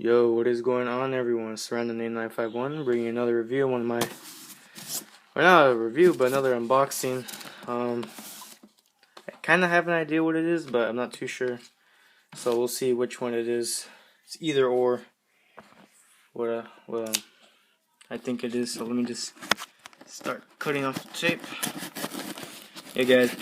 Yo, what is going on, everyone? It's Random8951 bringing another review of one of my, or not a review, but another unboxing. I kind of have an idea what it is, but I'm not too sure. So we'll see which one it is. It's either or. What I think it is. So let me just start cutting off the tape. Yeah, guys,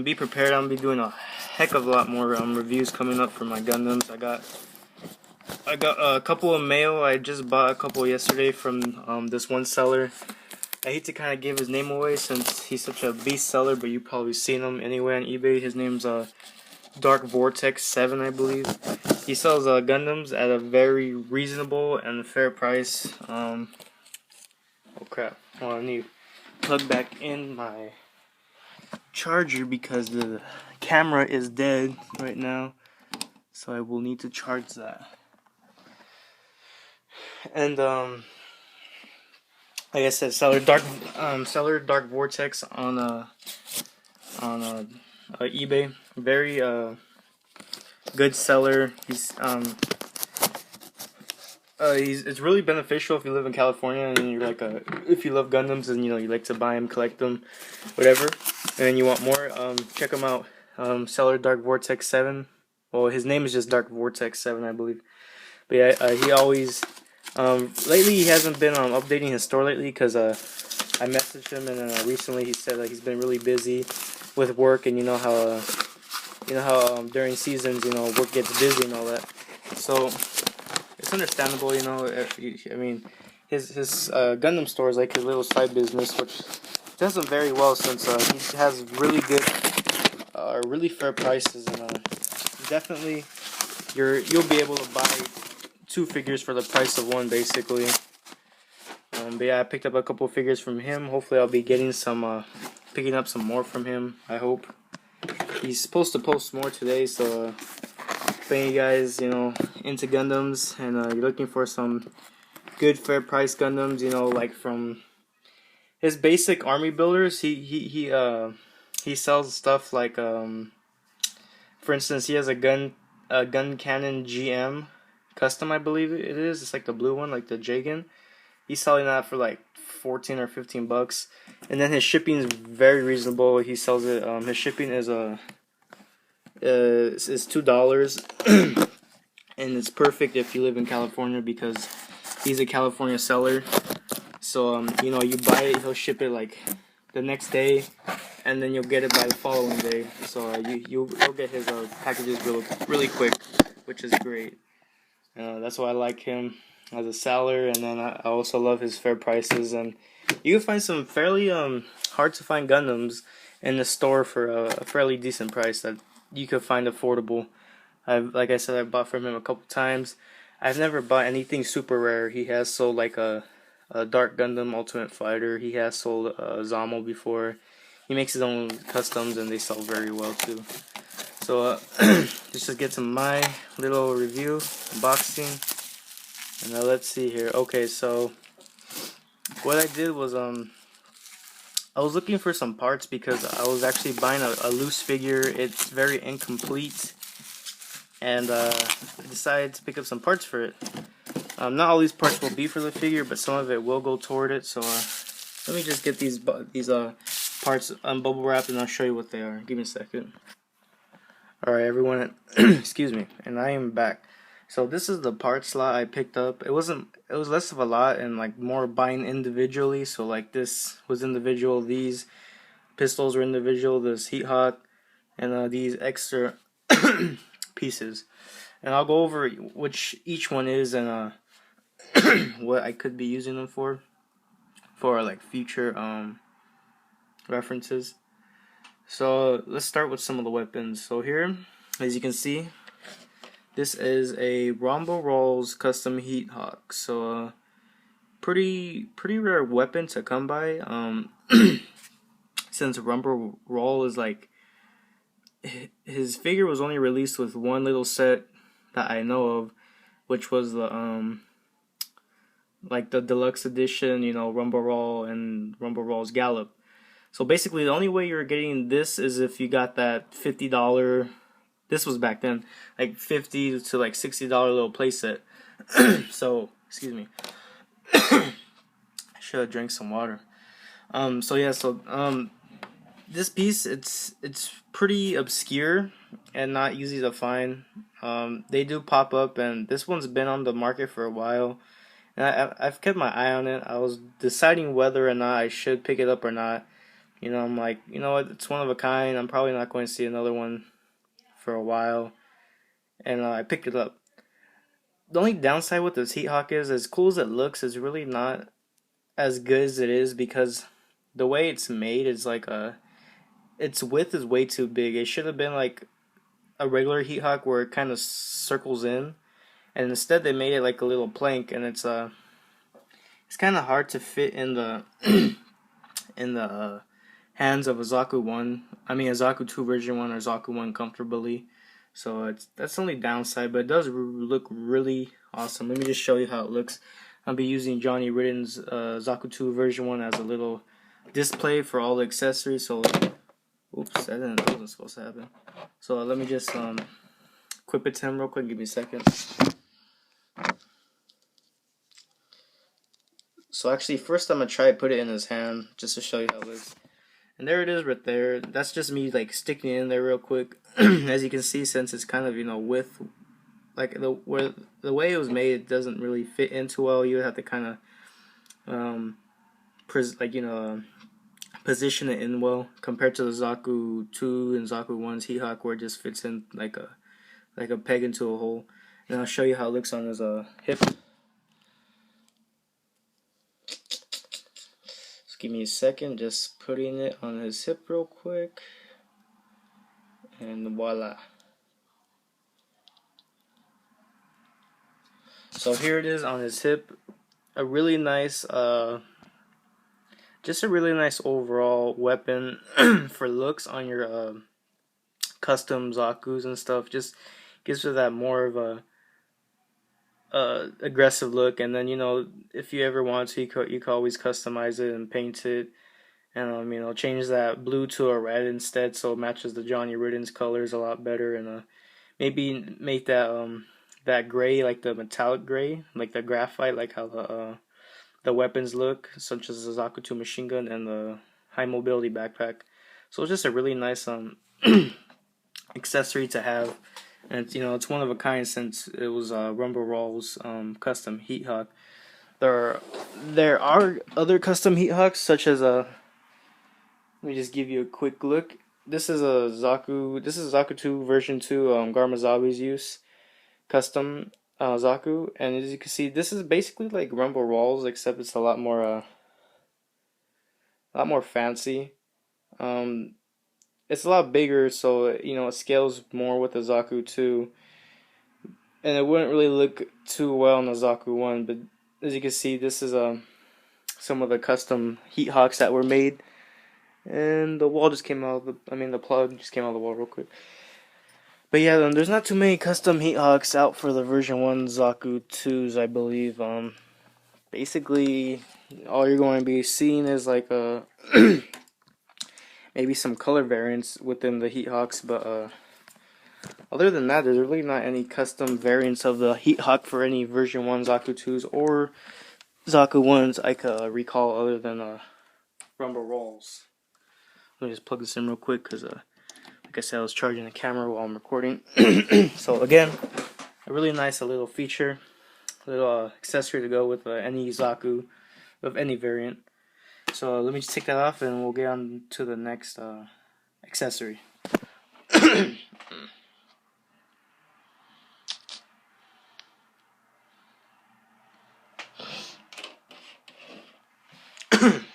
be prepared. I'm gonna be doing a heck of a lot more reviews coming up for my Gundams. I got a couple of mail. I just bought a couple yesterday from this one seller. I hate to kind of give his name away since he's such a beast seller, but you've probably seen him anyway on eBay. His name's Dark Vortex 7, I believe. He sells Gundams at a very reasonable and fair price. Oh crap! Well, I need to plug back in my charger because the camera is dead right now, so I will need to charge that. And like I said, seller Dark Vortex on eBay. Very good seller. It's really beneficial if you live in California and you're like if you love Gundams and you like to buy them, collect them, whatever, and you want more. Check him out. Seller Dark Vortex 7. Well, his name is just Dark Vortex 7, I believe. But yeah, he always. Lately he hasn't been updating his store lately because I messaged him, and recently he said he's been really busy with work, and you know how during seasons work gets busy and all that. So it's understandable, I mean his Gundam store is like his little side business, which does him very well since he has really good, really fair prices, and definitely you'll be able to buy 2 figures for the price of 1, basically. But yeah, I picked up a couple figures from him. Hopefully I'll be getting picking up some more from him, I hope. He's supposed to post more today, so if any of you guys, into Gundams and you're looking for some good fair price Gundams, like from his basic army builders, he sells stuff like for instance, he has a gun cannon GM custom, I believe it is. It's like the blue one, like the Jagan. He's selling that for like 14 or 15 bucks, and then his shipping is very reasonable. He sells it. His shipping is $2, and it's perfect if you live in California because he's a California seller. So you buy it, he'll ship it like the next day, and then you'll get it by the following day. So you'll get his packages really quick, which is great. That's why I like him as a seller, and then I also love his fair prices. And you can find some fairly hard to find Gundams in the store for a fairly decent price that you could find affordable. Like I said, I bought from him a couple times. I've never bought anything super rare. He has sold like a Dark Gundam Ultimate Fighter. He has sold Zamo before. He makes his own customs, and they sell very well too. So let's just get to my little review, unboxing, and now let's see here. Okay, so what I did was I was looking for some parts because I was actually buying a loose figure. It's very incomplete, and I decided to pick up some parts for it. Not all these parts will be for the figure, but some of it will go toward it. So let me just get these parts bubble wrapped, and I'll show you what they are. Give me a second. Alright, everyone, excuse me, and I am back. So this is the part slot I picked up. It was less of a lot and like more buying individually. So like this was individual, these pistols were individual, this Heat Hawk, and these extra pieces. And I'll go over which each one is and what I could be using them for like future references. So let's start with some of the weapons. So here, as you can see, this is a Rumble Rolls custom Heat Hawk. So pretty rare weapon to come by. Since Rumble Roll is like his figure was only released with one little set that I know of, which was the like the deluxe edition, Rumble Roll and Rumble Roll's Gallop. So basically, the only way you're getting this is if you got that $50. This was back then, like $50 to like $60 little playset. So excuse me. I should have drank some water. So yeah, this piece, it's pretty obscure and not easy to find. They do pop up, and this one's been on the market for a while. And I've kept my eye on it. I was deciding whether or not I should pick it up or not. You know, I'm like, you know what, it's one of a kind. I'm probably not going to see another one for a while. And I picked it up. The only downside with this Heat Hawk is, as cool as it looks, it's really not as good as it is, because the way it's made is like its width is way too big. It should have been like a regular Heat Hawk where it kind of circles in, and instead they made it like a little plank, and it's kind of hard to fit in the in the hands of a Zaku 1. I mean a Zaku 2 version 1 or Zaku 1 comfortably. So that's the only downside, but it does look really awesome. Let me just show you how it looks. I'll be using Johnny Ridden's Zaku 2 version 1 as a little display for all the accessories. So, oops, that wasn't supposed to happen. So let me just equip it to him real quick. Give me a second. So actually, first I'm gonna try to put it in his hand just to show you how it looks. And there it is right there. That's just me like sticking it in there real quick. As you can see, since it's kind of, you know, with like the way it was made, it doesn't really fit in too well. You would have to kind of position it in well, compared to the Zaku 2 and Zaku 1's Heat Hawk, where it just fits in like a peg into a hole. And I'll show you how it looks on his hip. Give me a second, just putting it on his hip real quick, and voila. So here it is on his hip. A really nice, just a really nice overall weapon for looks on your custom Zakus and stuff. Just gives it that more of a aggressive look. And then, you know, if you ever want to, you could always customize it and paint it, and you know, change that blue to a red instead, so it matches the Johnny Ridden's colors a lot better. And maybe make that that gray, like the metallic gray, like the graphite, like how the weapons look, such as the Zaku 2 machine gun and the high mobility backpack. So it's just a really nice accessory to have. And it's, you know, it's one of a kind, since it was Rumble Rawls custom Heat Hawk. There are other custom Heat Hawks, such as let me just give you a quick look. This is a Zaku. This is Zaku 2 version 2 Garmazabi's use custom Zaku, and as you can see, this is basically like Rumble Rawls, except it's a lot more fancy. It's a lot bigger, so you know, it scales more with the Zaku 2, and it wouldn't really look too well on the Zaku 1. But as you can see, this is some of the custom Heat Hawks that were made, and the wall just came out. The plug just came out of the wall real quick. But yeah, there's not too many custom Heat Hawks out for the version 1 Zaku 2s, I believe. Basically, all you're going to be seeing is like maybe some color variants within the Heat Hawks, but other than that, there's really not any custom variants of the Heat Hawk for any version 1 Zaku 2s or Zaku 1s I could recall, other than Rumble Rolls. Let me just plug this in real quick, because like I said, I was charging the camera while I'm recording. So again, a really nice little feature, a little accessory to go with any Zaku of any variant. So let me just take that off, and we'll get on to the next accessory.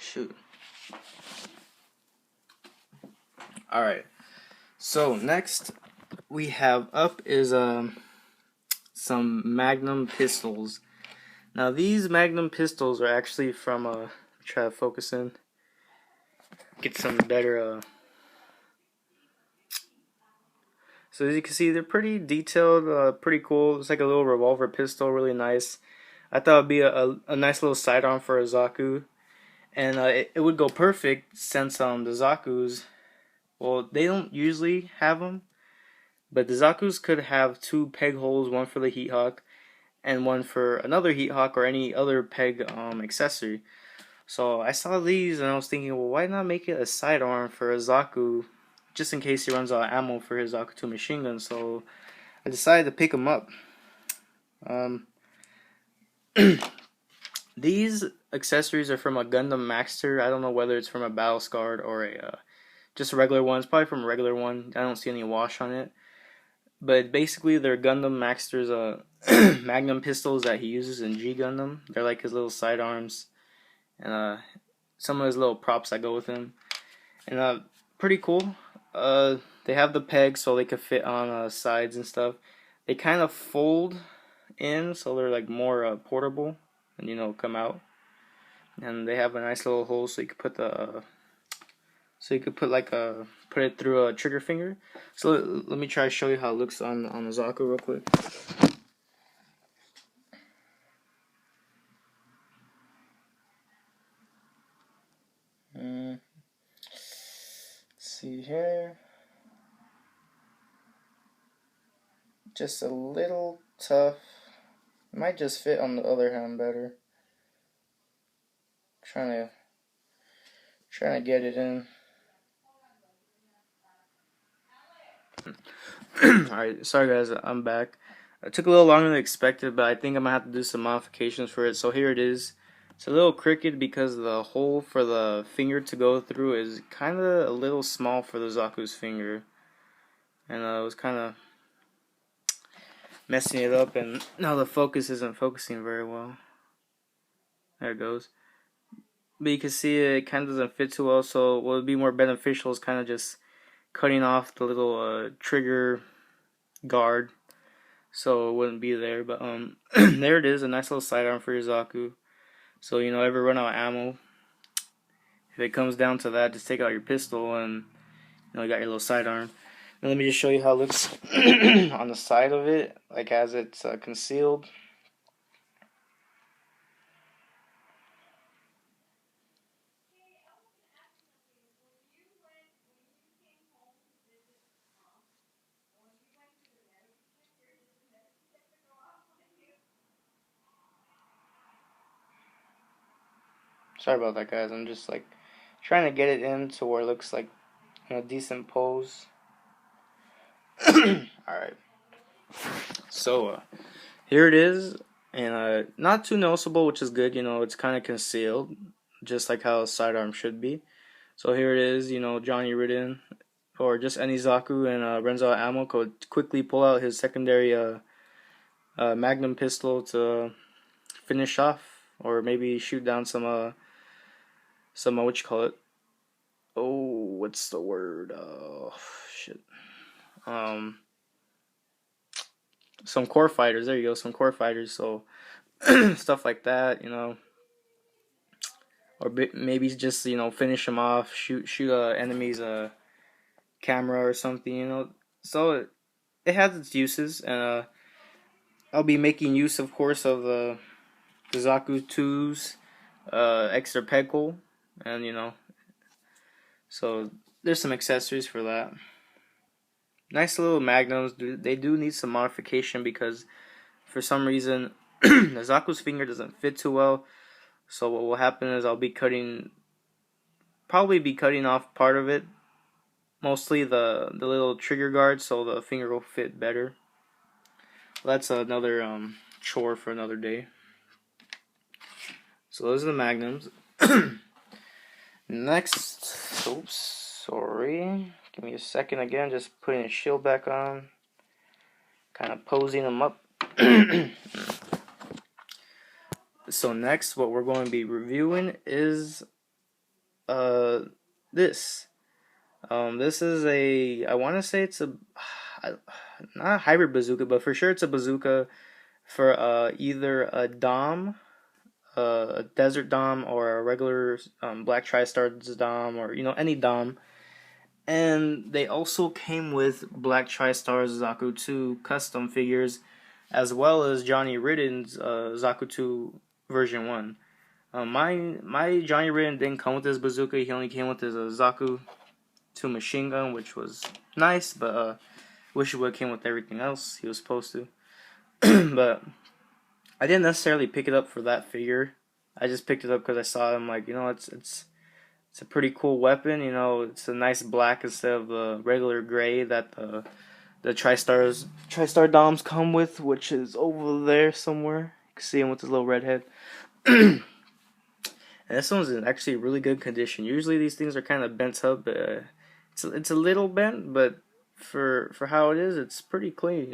Shoot. Alright. So next we have up is some Magnum pistols. Now these Magnum pistols are actually from try to focus in, get some better so as you can see, they're pretty detailed, pretty cool. It's like a little revolver pistol, really nice. I thought it'd be a nice little sidearm for a Zaku, and it would go perfect, since the Zakus, well, they don't usually have them, but the Zakus could have two peg holes, one for the Heat Hawk and one for another Heat Hawk or any other peg accessory. So I saw these and I was thinking, well, why not make it a sidearm for a Zaku, just in case he runs out of ammo for his Zaku 2 machine gun. So I decided to pick them up. These accessories are from a Gundam Maxter. I don't know whether it's from a Battle Scarred or a just a regular one. It's probably from a regular one. I don't see any wash on it. But basically, they're Gundam Maxter's Magnum pistols that he uses in G Gundam. They're like his little sidearms, and some of his little props that go with him. And pretty cool. They have the pegs so they could fit on sides and stuff. They kind of fold in, so they're like more portable, and come out. And they have a nice little hole so you could put put it through a trigger finger. So let me try to show you how it looks on the Zaku real quick. Let's see here. Just a little tough. It might just fit on the other hand better. Trying to get it in. Alright, sorry guys, I'm back. It took a little longer than expected, but I think I'm gonna have to do some modifications for it. So here it is. It's a little crooked because the hole for the finger to go through is kind of a little small for the Zaku's finger, and it was kind of messing it up, and now the focus isn't focusing very well. There it goes. But you can see it kind of doesn't fit too well, so what would be more beneficial is kind of just cutting off the little trigger guard so it wouldn't be there. But there it is, a nice little sidearm for your Zaku. So ever run out of ammo, if it comes down to that, just take out your pistol and you got your little sidearm. And let me just show you how it looks on the side of it, like as it's concealed. Sorry about that, guys. I'm just trying to get it in to where it looks like in a decent pose. Alright. So here it is, and not too noticeable, which is good. It's kind of concealed, just like how a sidearm should be. So here it is. Johnny Ridden, or just any Zaku, and runs out of ammo, could quickly pull out his secondary Magnum pistol to finish off, or maybe shoot down some what you call it? Oh, what's the word? Oh, shit. Some core fighters. There you go. Some core fighters. So stuff like that, or maybe just finish them off, shoot enemy's camera or something. So it has its uses, and I'll be making use, of course, of the Zaku 2's extra peg hole, and so there's some accessories for that. Nice little magnums. They do need some modification because for some reason the Zaku's finger doesn't fit too well. So what will happen is I'll be probably be cutting off part of it, mostly the little trigger guard, so the finger will fit better. Well, that's another chore for another day. So those are the magnums. Next, oops, sorry. Give me a second again, just putting a shield back on. Kind of posing them up. So next, what we're going to be reviewing is this. This is I want to say it's not a hybrid bazooka, but for sure it's a bazooka for either a Dom, a Desert Dom, or a regular Black Tri-Star's Dom, or any Dom. And they also came with Black Tri-Star's Zaku 2 custom figures, as well as Johnny Ridden's Zaku 2 version 1. My Johnny Ridden didn't come with his bazooka. He only came with his Zaku 2 machine gun, which was nice, but wish it would have came with everything else he was supposed to. But I didn't necessarily pick it up for that figure. I just picked it up because I saw him. Like, it's a pretty cool weapon. It's a nice black instead of the regular gray that the TriStar Doms come with, which is over there somewhere. You can see him with his little red head. And this one's in actually really good condition. Usually these things are kind of bent up. It's a little bent, but for how it is, it's pretty clean.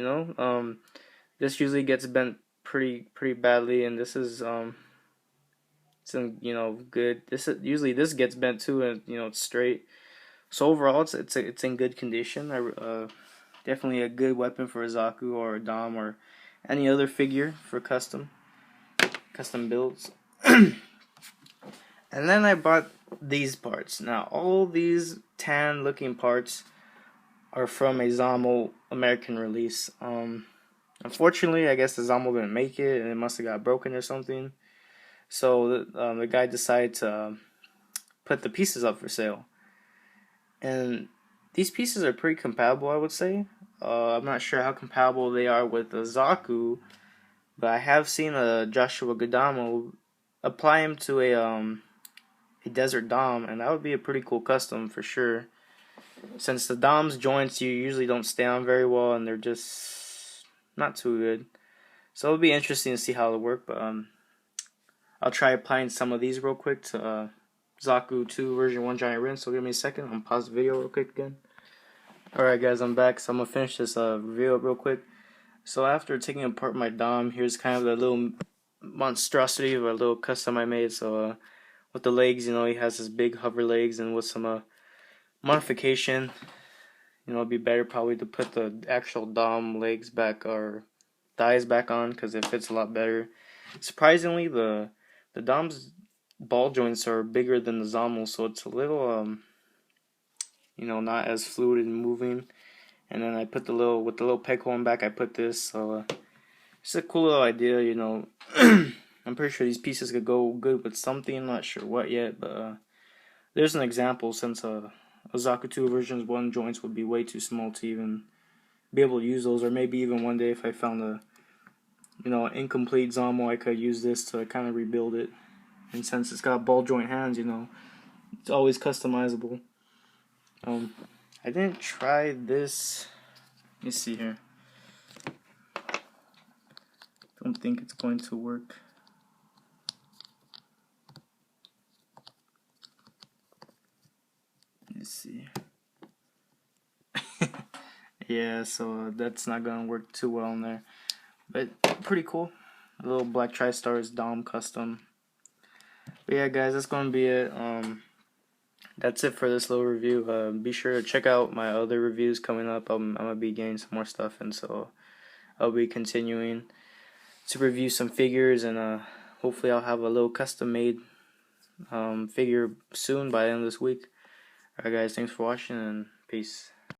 This usually gets bent pretty badly, and this is it's in good. This gets bent too, and it's straight. So overall, it's in good condition. Definitely a good weapon for a Zaku or a Dom or any other figure for custom builds. And then I bought these parts. Now all these tan looking parts are from a Zommel American release. Unfortunately, I guess the Zommel didn't make it, and it must have got broken or something. So the guy decided to put the pieces up for sale. And these pieces are pretty compatible, I would say. I'm not sure how compatible they are with the Zaku, but I have seen a Joshua Gadamo apply him to a Desert Dom, and that would be a pretty cool custom for sure. Since the Dom's joints you usually don't stay on very well, and they're just not too good. So it'll be interesting to see how it'll work, but I'll try applying some of these real quick to Zaku 2 version 1 Giant Rin. So give me a second. I'm gonna pause the video real quick again. Alright guys, I'm back. So I'm gonna finish this review up real quick. So after taking apart my Dom, here's kind of the little monstrosity of a little custom I made. So with the legs, he has his big hover legs, and with some modification, it'd be better probably to put the actual Dom legs back or thighs back on, because it fits a lot better. Surprisingly, the Dom's ball joints are bigger than the Zommel, so it's a little not as fluid and moving. And then I put with the little peg hole in back, I put this. So it's a cool little idea. I'm pretty sure these pieces could go good with something. I'm not sure what yet, but there's an example, since a Zaku 2 version 1 joints would be way too small to even be able to use those. Or maybe even one day if I found an incomplete Zommel, I could use this to kind of rebuild it. And since it's got ball joint hands, it's always customizable. I didn't try this. Let me see here. Don't think it's going to work. Let's see. Yeah, so that's not gonna work too well in there. But pretty cool. A little black TriStar's Dom custom. But yeah guys, that's gonna be it. That's it for this little review. Be sure to check out my other reviews coming up. I'm gonna be getting some more stuff, and so I'll be continuing to review some figures, and hopefully I'll have a little custom made figure soon by the end of this week. Alright guys, thanks for watching, and peace.